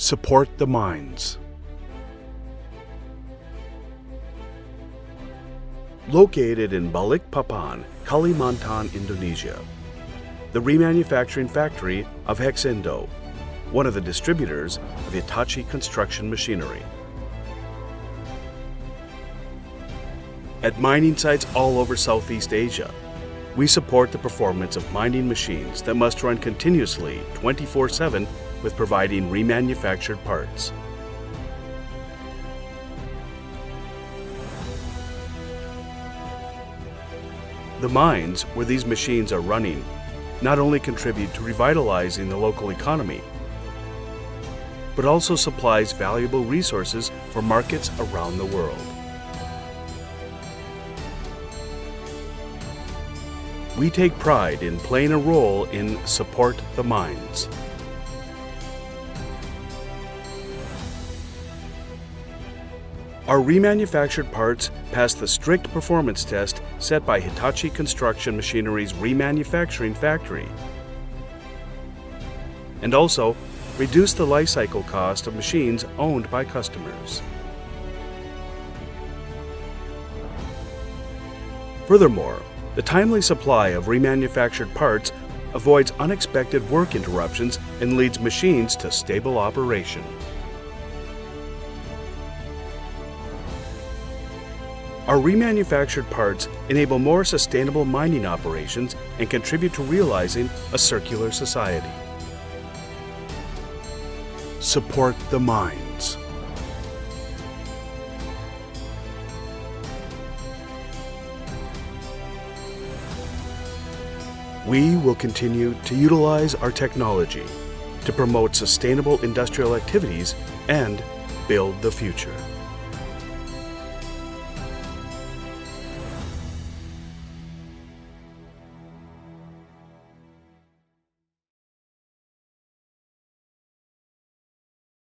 Support the mines. Located in Balikpapan, Kalimantan, Indonesia, the remanufacturing factory of Hexindo, one of the distributors of Hitachi construction machinery. At mining sites all over Southeast Asia, we support the performance of mining machines that must run continuously 24/7 with providing remanufactured parts. The mines where these machines are running not only contribute to revitalizing the local economy, but also supplies valuable resources for markets around the world. We take pride in playing a role in Support the Mines. Our remanufactured parts pass the strict performance test set by Hitachi Construction Machinery's remanufacturing factory, and also reduce the life cycle cost of machines owned by customers. Furthermore, the timely supply of remanufactured parts avoids unexpected work interruptions and leads machines to stable operation. Our remanufactured parts enable more sustainable mining operations and contribute to realizing a circular society. Support the mines. We will continue to utilize our technology to promote sustainable industrial activities and build the future.